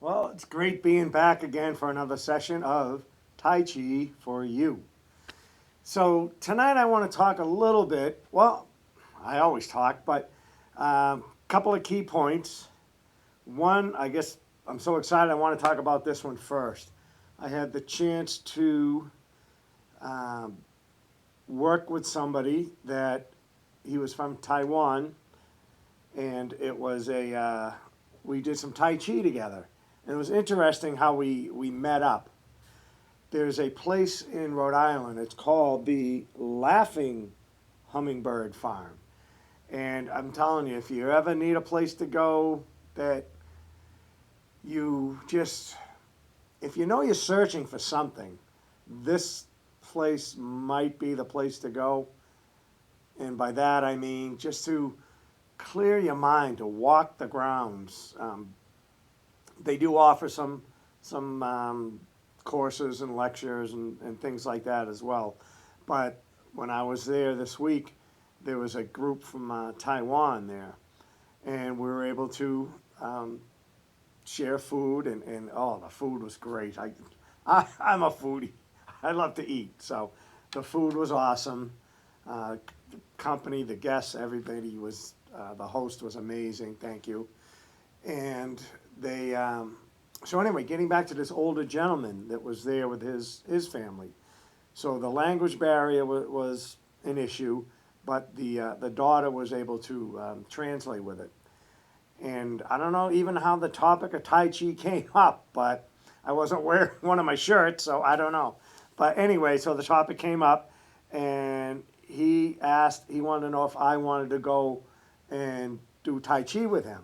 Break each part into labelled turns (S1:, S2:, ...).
S1: Well, it's great being back again for another session of Tai Chi for You. So, tonight I want to talk a little bit. Well, I always talk, but a couple of key points. One, I guess I'm so excited I want to talk about this one first. I had the chance to um, work with somebody that he was from Taiwan, and we did some Tai Chi together. And it was interesting how we met up. There's a place in Rhode Island. It's called the Laughing Hummingbird Farm. And I'm telling you, if you ever need a place to go that you just, if you know you're searching for something, this place might be the place to go. And by that I mean just to clear your mind, to walk the grounds. They do offer some courses and lectures and things like that as well. But when I was there this week, there was a group from Taiwan there, and we were able to share food, and oh, the food was great. I'm a foodie. I love to eat, so the food was awesome. The company, the guests, everybody was. The host was amazing. Thank you. And they so anyway, getting back to this older gentleman that was there with his family. So the language barrier was an issue, but the daughter was able to translate with it. And I don't know even how the topic of Tai Chi came up, but I wasn't wearing one of my shirts, so I don't know. But anyway, so the topic came up, and he wanted to know if I wanted to go and do Tai Chi with him.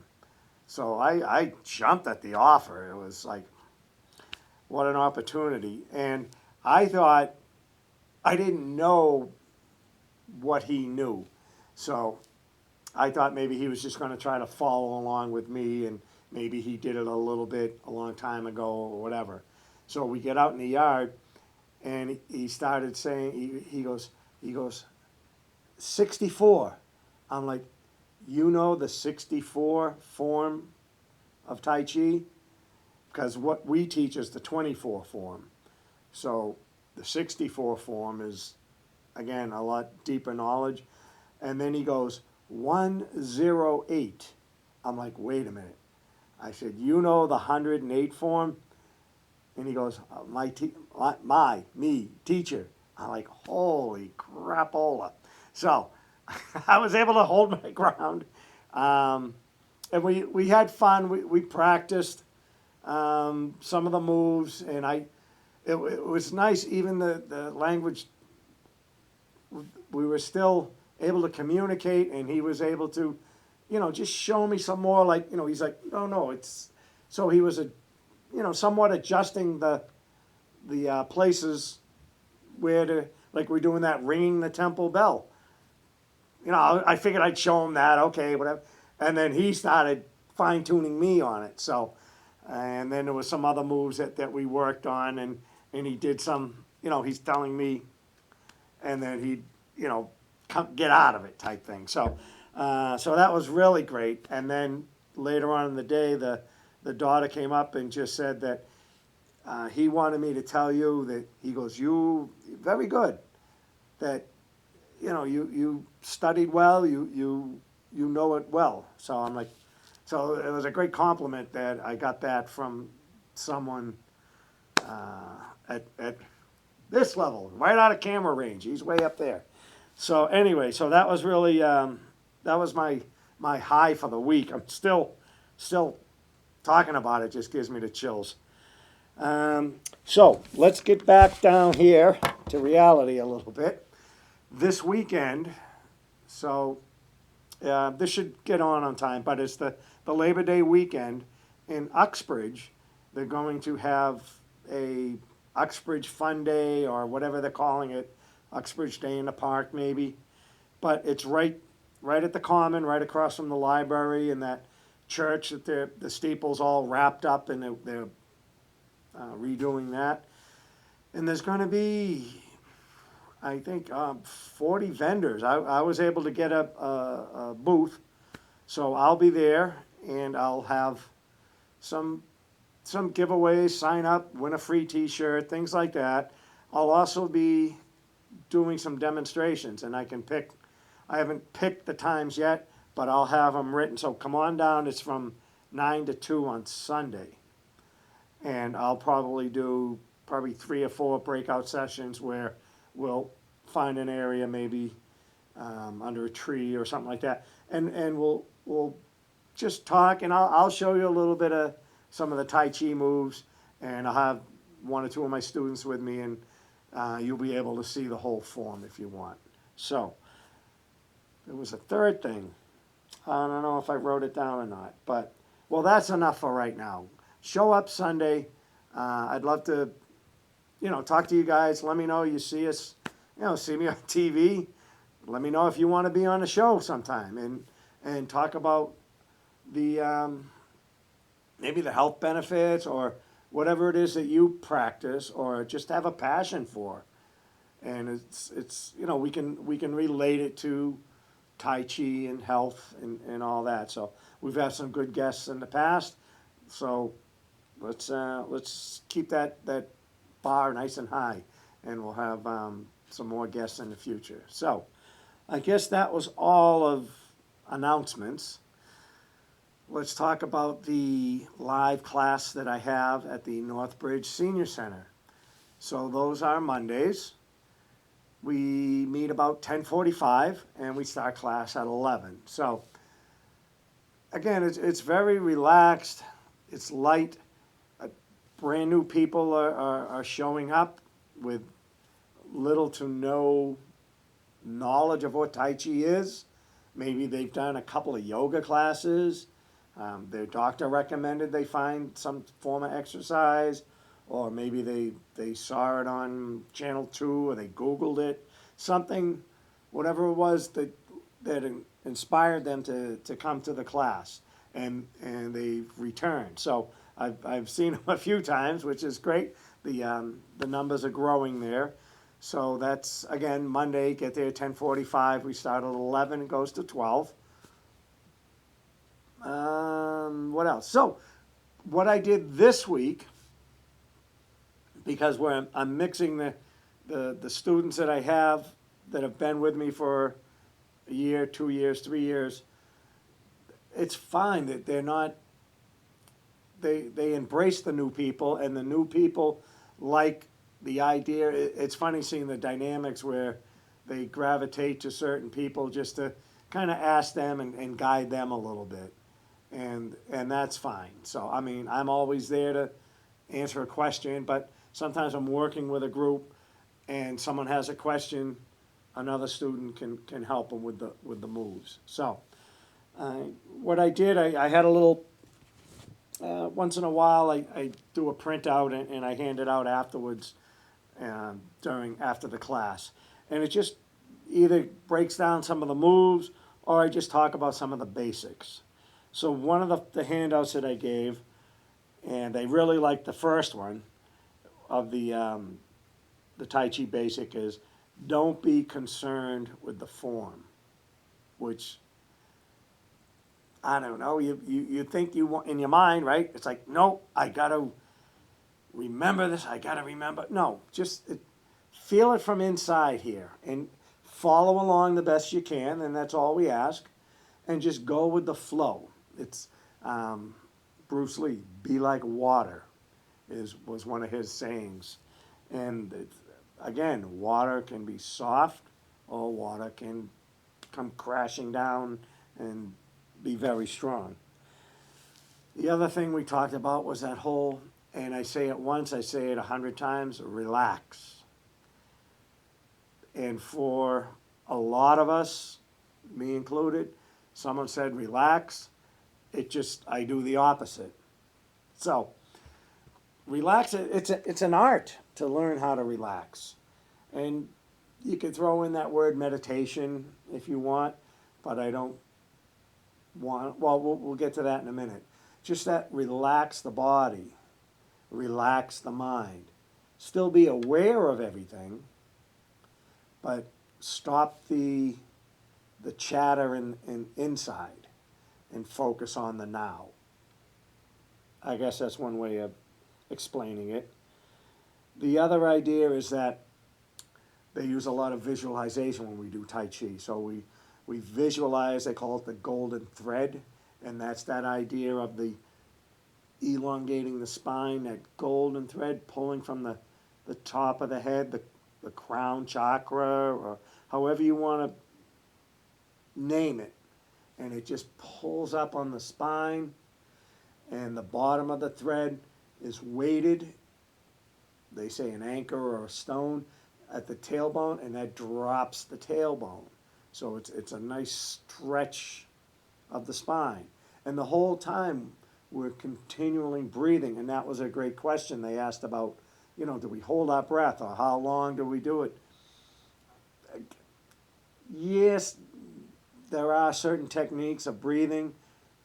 S1: So I jumped at the offer. It was like, what an opportunity. And I thought, I didn't know what he knew. So I thought maybe he was just going to try to follow along with me, and maybe he did it a little bit a long time ago or whatever. So we get out in the yard, and he started saying, he goes, 64. I'm like, you know the 64 form of Tai Chi? Because what we teach is the 24 form. So the 64 form is, again, a lot deeper knowledge. And then he goes, 108. I'm like, wait a minute. I said, you know the 108 form? And he goes, me, teacher. I'm like, holy crapola. So I was able to hold my ground. Um, and we had fun. We practiced some of the moves, and it was nice. Even the language, we were still able to communicate, and he was able to, just show me some more. Like, he's like, no, it's so he was somewhat adjusting the places where to, like we're doing that ringing the temple bell. I figured I'd show him that, okay, whatever. And then he started fine tuning me on it. So, and then there was some other moves that we worked on, and he did some, he's telling me, and then he'd, come get out of it type thing. So that was really great. And then later on in the day, the daughter came up and just said that he wanted me to tell you that he goes, you very good, that you studied well, you know it well. So I'm like, so it was a great compliment that I got that from someone at this level, right out of camera range. He's way up there. So anyway, so that was really that was my high for the week. I'm still talking about it. Just gives me the chills. So let's get back down here to reality a little bit. This weekend, so this should get on time, but it's the Labor Day weekend in Uxbridge. They're going to have a Uxbridge Fun Day or whatever they're calling it, Uxbridge Day in the Park maybe. But it's right at the Common, right across from the library, and that church that the steeple's all wrapped up, and they're redoing that. And there's going to be, I think, 40 vendors. I was able to get a booth, so I'll be there, and I'll have some some giveaways, sign up, win a free t-shirt, things like that. I'll also be doing some demonstrations, and I haven't picked the times yet, but I'll have them written. So come on down. It's from 9 to 2 on Sunday. And I'll probably do 3 or 4 breakout sessions where we'll find an area maybe under a tree or something like that. And we'll just talk, and I'll show you a little bit of some of the Tai Chi moves, and I'll have 1 or 2 of my students with me, and you'll be able to see the whole form if you want. So, there was a third thing. I don't know if I wrote it down or not, but, well, that's enough for right now. Show up Sunday. I'd love to, talk to you guys. Let me know you see us, see me on TV. Let me know if you want to be on the show sometime and talk about the maybe the health benefits or whatever it is that you practice or just have a passion for. And it's we can relate it to Tai Chi and health and all that. So we've had some good guests in the past. So let's keep that bar nice and high, and we'll have some more guests in the future. So I guess that was all of announcements. Let's talk about the live class that I have at the Northbridge Senior Center. So those are Mondays. We meet about 10:45 and we start class at 11. So again, it's very relaxed. It's light. Brand new people are showing up with little to no knowledge of what Tai Chi is. Maybe they've done a couple of yoga classes. Their doctor recommended they find some form of exercise, or maybe they saw it on Channel 2 or they Googled it. Something, whatever it was that inspired them to come to the class, and they've returned. So I've seen them a few times, which is great. The numbers are growing there. So that's, again, Monday, get there at 10:45. We start at 11 and goes to 12. What else? So what I did this week, because I'm mixing the students that I have that have been with me for a year, 2 years, 3 years, it's fine that they're not, they embrace the new people, and the new people like the idea. It's funny seeing the dynamics where they gravitate to certain people just to kind of ask them and guide them a little bit. And that's fine. So, I mean, I'm always there to answer a question, but sometimes I'm working with a group and someone has a question, another student can help them with the moves. So, what I did, I had a little, once in a while, I do a printout and I hand it out afterwards, after the class. And it just either breaks down some of the moves or I just talk about some of the basics. So one of the handouts that I gave, and they really liked the first one of the Tai Chi Basic, is don't be concerned with the form, which, I don't know, you think you want in your mind, right? It's like, no, I got to remember this, I got to remember. No, just feel it from inside here and follow along the best you can, and that's all we ask, and just go with the flow. It's Bruce Lee, be like water, was one of his sayings. And again, water can be soft or water can come crashing down and be very strong. The other thing we talked about was that whole, and I say it once, I say it 100 times, relax. And for a lot of us, me included, someone said relax. I do the opposite. So, relax, it's an art to learn how to relax. And you can throw in that word meditation if you want, but I don't want, well, we'll get to that in a minute. Just that relax the body, relax the mind. Still be aware of everything, but stop the chatter inside and focus on the now. I guess that's one way of explaining it. The other idea is that they use a lot of visualization when we do Tai Chi. So we visualize, they call it the golden thread, and that's that idea of the elongating the spine, that golden thread pulling from the top of the head, the crown chakra, or however you want to name it. And it just pulls up on the spine, and the bottom of the thread is weighted, they say an anchor or a stone, at the tailbone, and that drops the tailbone. So it's a nice stretch of the spine. And the whole time we're continually breathing, and that was a great question they asked about, do we hold our breath, or how long do we do it? Yes, there are certain techniques of breathing,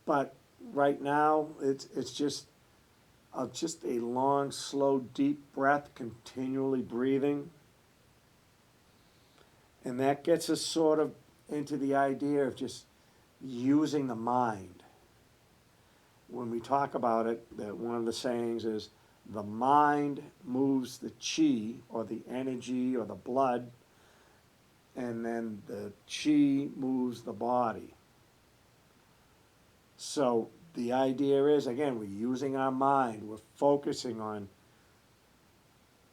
S1: but right now it's just a long, slow, deep breath, continually breathing. And that gets us sort of into the idea of just using the mind. When we talk about it, that one of the sayings is, the mind moves the chi, or the energy, or the blood, and then the chi moves the body. So the idea is, again, we're using our mind, we're focusing on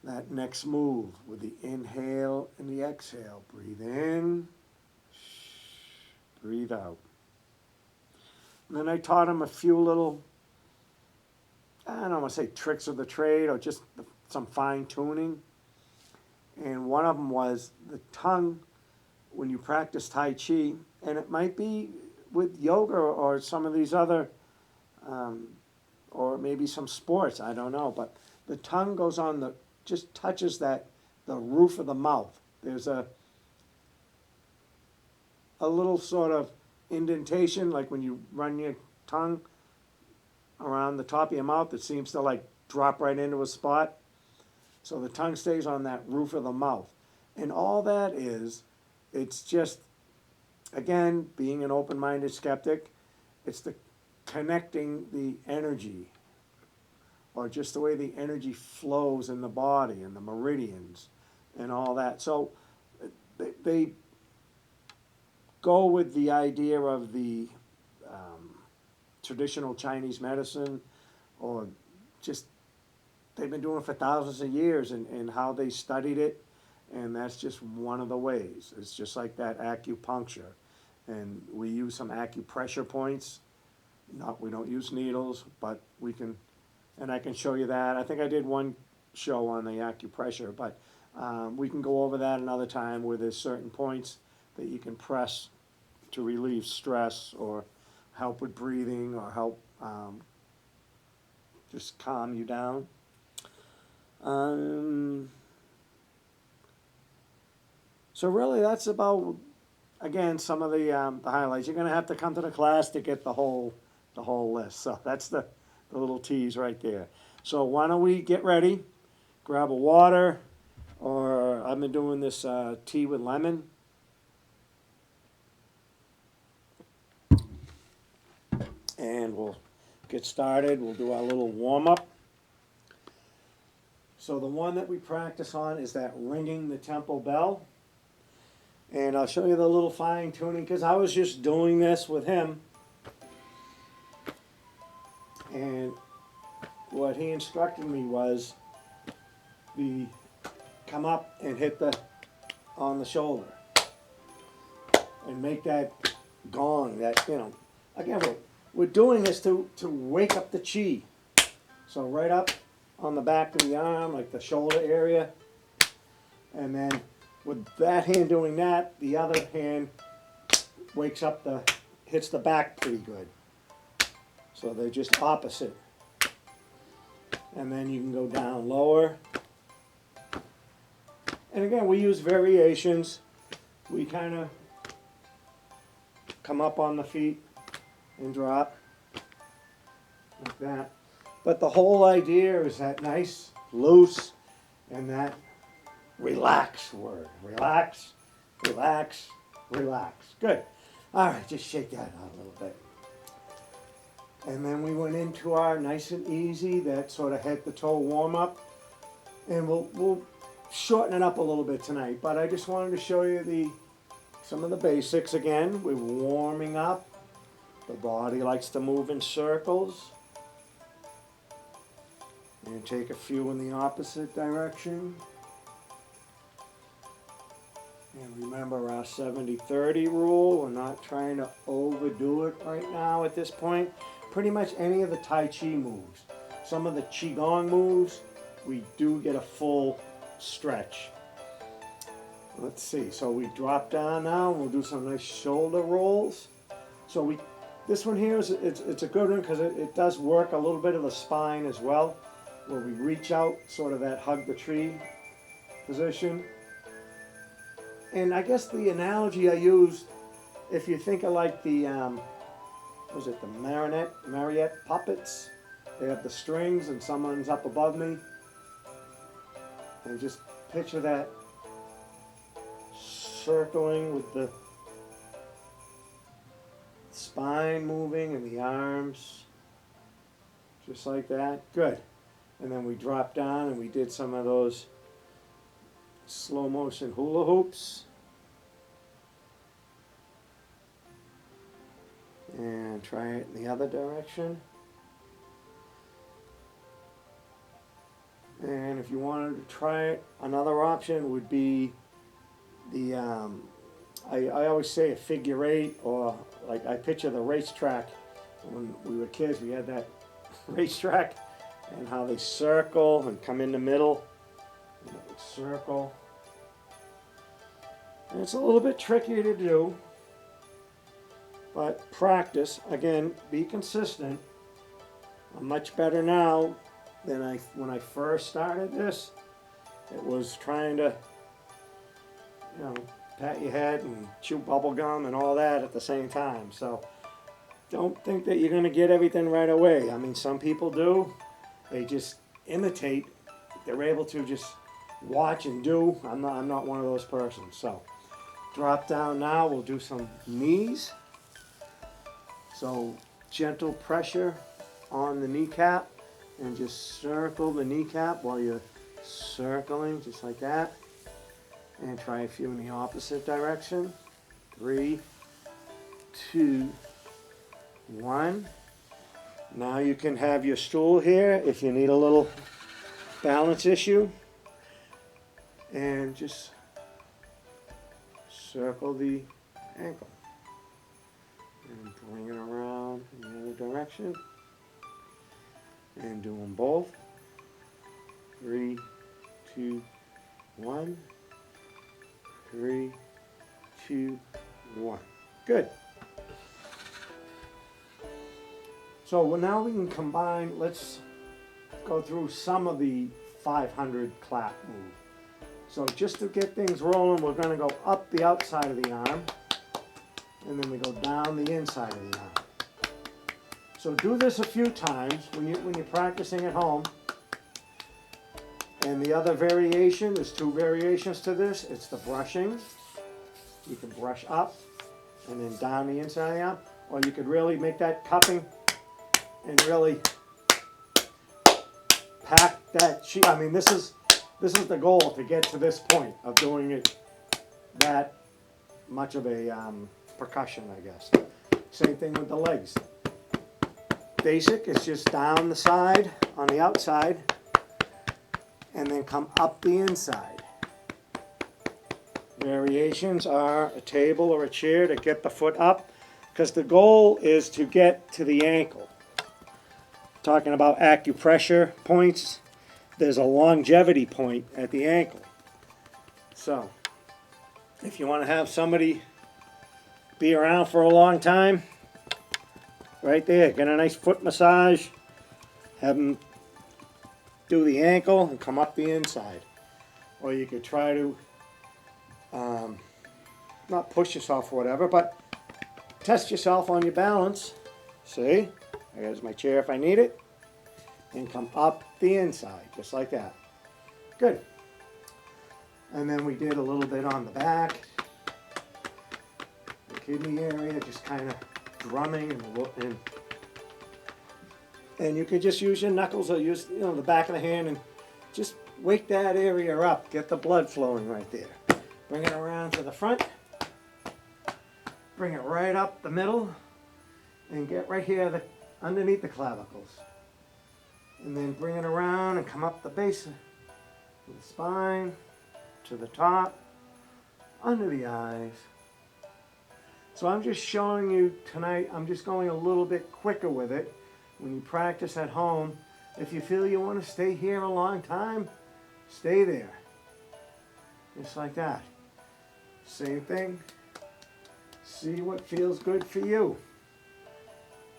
S1: that next move with the inhale and the exhale. Breathe in, breathe out. And then I taught him a few little, I don't want to say tricks of the trade, or just some fine tuning. And one of them was the tongue, when you practice Tai Chi, and it might be with yoga or some of these other, or maybe some sports, I don't know, but the tongue goes on just touches the roof of the mouth. There's a little sort of indentation, like when you run your tongue around the top of your mouth, it seems to like drop right into a spot. So the tongue stays on that roof of the mouth. And all that is, it's just, again, being an open-minded skeptic, it's the connecting the energy, or just the way the energy flows in the body and the meridians and all that. So they go with the idea of the traditional Chinese medicine, or just they've been doing it for thousands of years, and how they studied it, and that's just one of the ways. It's just like that acupuncture, and we use some acupressure points. We don't use needles, but we can, and I can show you that. I think I did one show on the acupressure, but we can go over that another time, where there's certain points that you can press to relieve stress, or help with breathing, or help just calm you down. So really, that's about, again, some of the highlights. You're going to have to come to the class to get the whole list. So that's the little tease right there. So why don't we get ready, grab a water, or I've been doing this tea with lemon. And we'll get started. We'll do our little warm-up. So the one that we practice on is that ringing the temple bell. And I'll show you the little fine tuning, because I was just doing this with him. And what he instructed me was the come up and hit on the shoulder. And make that gong, that, again, we're doing this to wake up the chi. So right up on the back of the arm, like the shoulder area. And then with that hand doing that, the other hand hits the back pretty good. So they're just opposite. And then you can go down lower. And again, we use variations. We kind of come up on the feet and drop like that. But the whole idea is that nice, loose, and that relax word. Relax, relax, relax. Good. All right, just shake that out a little bit. And then we went into our nice and easy, that sort of head to toe warm up. And we'll shorten it up a little bit tonight, but I just wanted to show you some of the basics again. We're warming up. The body likes to move in circles. And take a few in the opposite direction. And remember our 70-30 rule. We're not trying to overdo it right now at this point. Pretty much any of the Tai Chi moves. Some of the Qigong moves, we do get a full stretch. Let's see, so we drop down now, and we'll do some nice shoulder rolls. So this one here, it's a good one because it does work a little bit of the spine as well, where we reach out, sort of that hug the tree position. And I guess the analogy I used, if you think of like the, was it the marionette puppets? They have the strings and someone's up above me. And just picture that circling with the spine moving and the arms. Just like that. Good. And then we dropped down and we did some of those slow motion hula hoops. And try it in the other direction. And if you wanted to try it, another option would be the, I always say a figure eight, or like I picture the racetrack. When we were kids, we had that racetrack, and how they circle and come in the middle. And it would circle. And it's a little bit trickier to do, but practice. Again, be consistent. I'm much better now than when I first started this. It was trying to, pat your head and chew bubble gum and all that at the same time. So don't think that you're going to get everything right away. I mean, some people do. They just imitate. They're able to just watch and do. I'm not one of those persons. So drop down now. We'll do some knees. So gentle pressure on the kneecap, and just circle the kneecap while you're circling, just like that. And try a few in the opposite direction. 3, 2, 1. Now you can have your stool here if you need a little balance issue. And just circle the ankle. And bring it around in the other direction. And do them both. 3, 2, 1. 3, 2, 1. Good. So now we can combine, let's go through some of the 500 clap move. So just to get things rolling, we're going to go up the outside of the arm, and then we go down the inside of the arm. So do this a few times when you're practicing at home. And the other variation, there's 2 variations to this. It's the brushing. You can brush up and then down the inside of the arm. Or you could really make that cupping and really pack that chi. I mean, this is the goal, to get to this point of doing it that much of a percussion, I guess. Same thing with the legs. Basic, it's just down the side on the outside and then come up the inside. Variations are a table or a chair to get the foot up, because the goal is to get to the ankle. Talking about acupressure points, there's a longevity point at the ankle. So if you want to have somebody be around for a long time, right there, get a nice foot massage, have them do the ankle and come up the inside. Or you could try to not push yourself or whatever, but test yourself on your balance. See, there's my chair if I need it, and come up the inside, just like that. Good. And then we did a little bit on the back, the kidney area, just kind of drumming and And you could just use your knuckles or use the back of the hand and just wake that area up. Get the blood flowing right there. Bring it around to the front. Bring it right up the middle. And get right here underneath the clavicles. And then bring it around and come up the base of the spine to the top, under the eyes. So I'm just showing you tonight, I'm just going a little bit quicker with it. When you practice at home, if you feel you want to stay here a long time, stay there. Just like that. Same thing. See what feels good for you.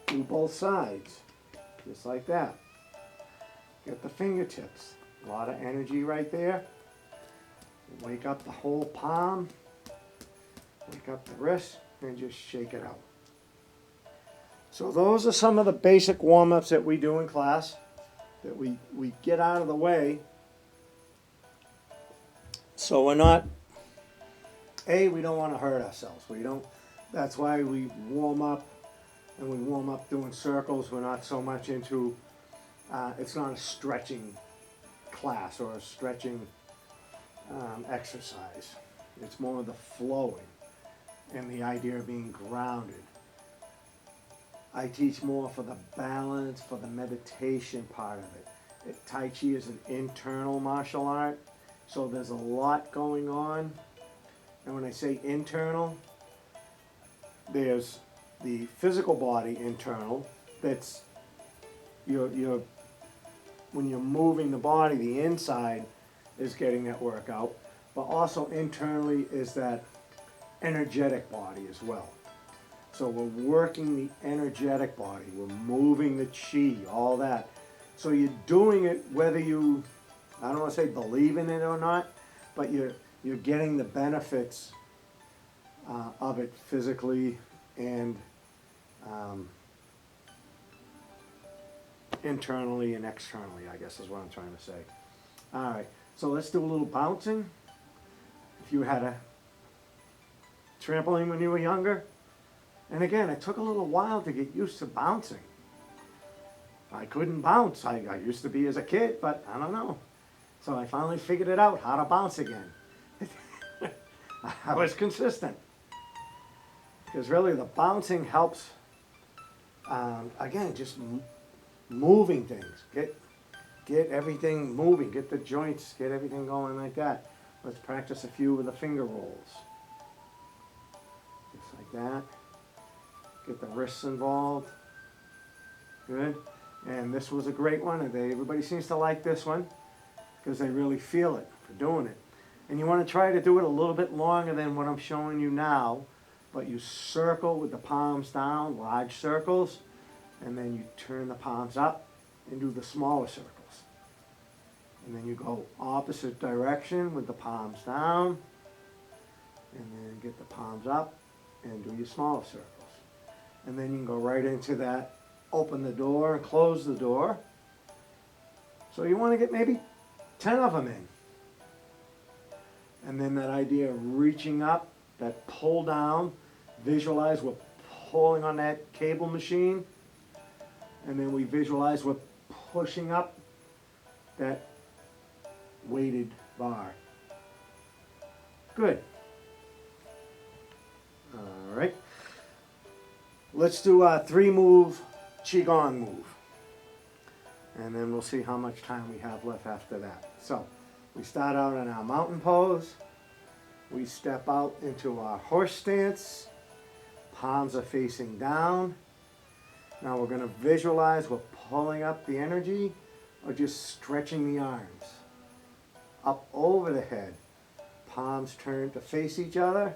S1: Do both sides. Just like that. Get the fingertips. A lot of energy right there. Wake up the whole palm. Wake up the wrist and just shake it out. So those are some of the basic warm-ups that we do in class, that we get out of the way. So we're not, we don't want to hurt ourselves. That's why we warm up, and we warm up doing circles. We're not so much into, it's not a stretching class or a stretching exercise. It's more of the flowing and the idea of being grounded. I teach more for the balance, for the meditation part of it. Tai Chi is an internal martial art, so there's a lot going on. And when I say internal, there's the physical body internal. That's when you're moving the body, the inside is getting that work out. But also internally is that energetic body as well. So we're working the energetic body. We're moving the chi, all that. So you're doing it whether you, I don't want to say believe in it or not, but you're getting the benefits of it physically and internally and externally, I guess is what I'm trying to say. All right, so let's do a little bouncing. If you had a trampoline when you were younger, and again, it took a little while to get used to bouncing. I couldn't bounce. I used to be as a kid, but I don't know. So I finally figured it out, how to bounce again. I was consistent. Because really the bouncing helps, again, just moving things. Get everything moving, get the joints, get everything going like that. Let's practice a few of the finger rolls. Just like that. Get the wrists involved. Good. And this was a great one. Everybody seems to like this one because they really feel it for doing it. And you want to try to do it a little bit longer than what I'm showing you now, but you circle with the palms down, large circles, and then you turn the palms up and do the smaller circles. And then you go opposite direction with the palms down, and then get the palms up and do your smaller circles. And then you can go right into that, open the door and close the door. So you want to get maybe 10 of them in. And then that idea of reaching up, that pull down, visualize we're pulling on that cable machine. And then we visualize we're pushing up that weighted bar. Good. All right. Let's do a 3-move Qigong move. And then we'll see how much time we have left after that. So we start out in our mountain pose. We step out into our horse stance. Palms are facing down. Now we're going to visualize we're pulling up the energy or just stretching the arms. Up over the head. Palms turn to face each other.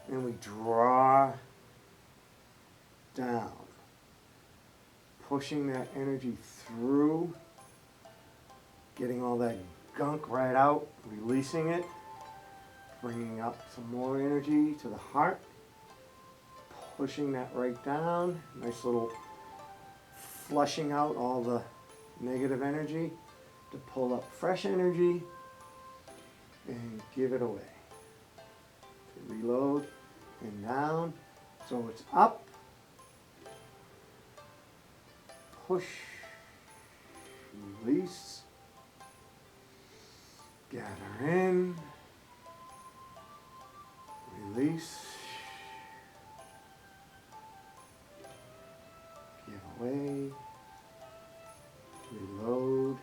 S1: And we draw down. Pushing that energy through. Getting all that gunk right out. Releasing it. Bringing up some more energy to the heart. Pushing that right down. Nice little flushing out all the negative energy to pull up fresh energy and give it away. Reload and down. So it's up. push, release, gather in, release, give away, reload,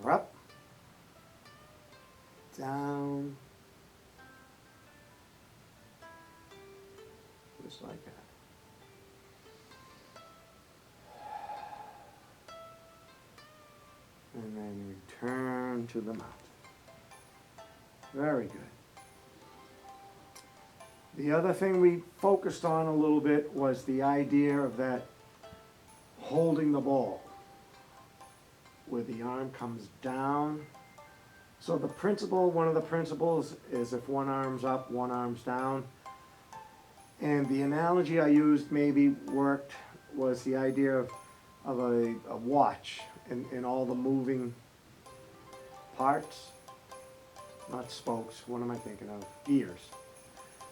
S1: gather up, down, just like that. And then return to the mouth. Very good. The other thing we focused on a little bit was the idea of that holding the ball, where the arm comes down. So the principle, one of the principles is if one arm's up, one arm's down. And the analogy I used maybe worked was the idea of a watch and all the moving parts, not spokes, what am I thinking of? Gears.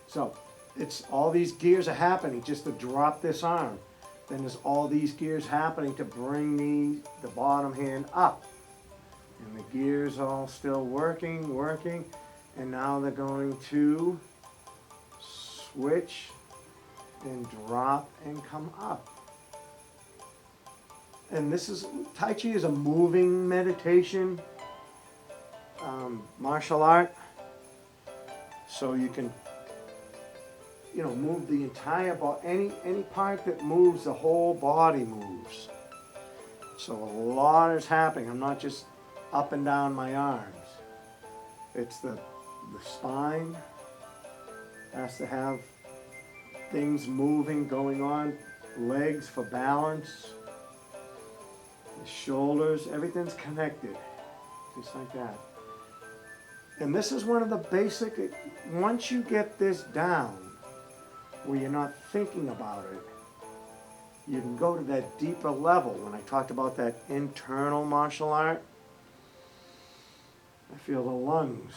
S1: So it's all these gears are happening just to drop this arm. Then there's all these gears happening to bring the bottom hand up. And the gears all still working, and now they're going to switch and drop and come up. And this is, Tai Chi is a moving meditation, martial art. So you can, move the entire body, any part that moves, the whole body moves. So a lot is happening. I'm not just up and down my arms. It's the spine has to have things moving, going on, legs for balance, the shoulders, everything's connected, just like that. And this is one of the basic, once you get this down, where you're not thinking about it, you can go to that deeper level. When I talked about that internal martial art, I feel the lungs.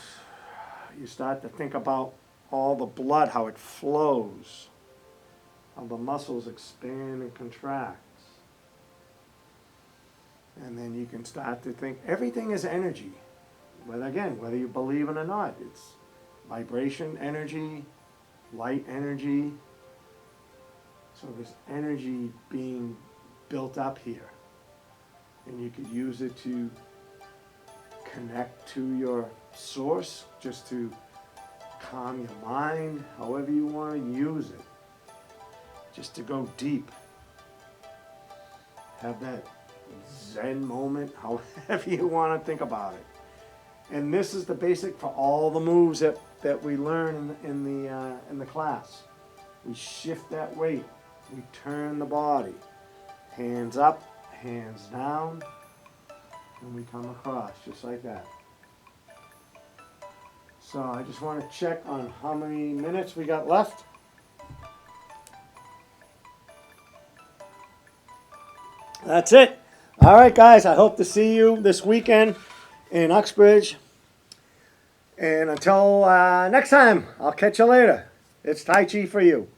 S1: You start to think about all the blood, how it flows, how the muscles expand and contract. And then you can start to think, everything is energy. Whether you believe it or not, it's vibration energy, light energy. So there's energy being built up here. And you could use it to connect to your source, just to calm your mind, however you want to use it. Just to go deep. Have that Zen moment, however you want to think about it. And this is the basic for all the moves that we learn in the class. We shift that weight. We turn the body. Hands up, hands down, and we come across just like that. So I just want to check on how many minutes we got left. That's it. All right, guys, I hope to see you this weekend in Uxbridge. And until next time, I'll catch you later. It's Tai Chi for you.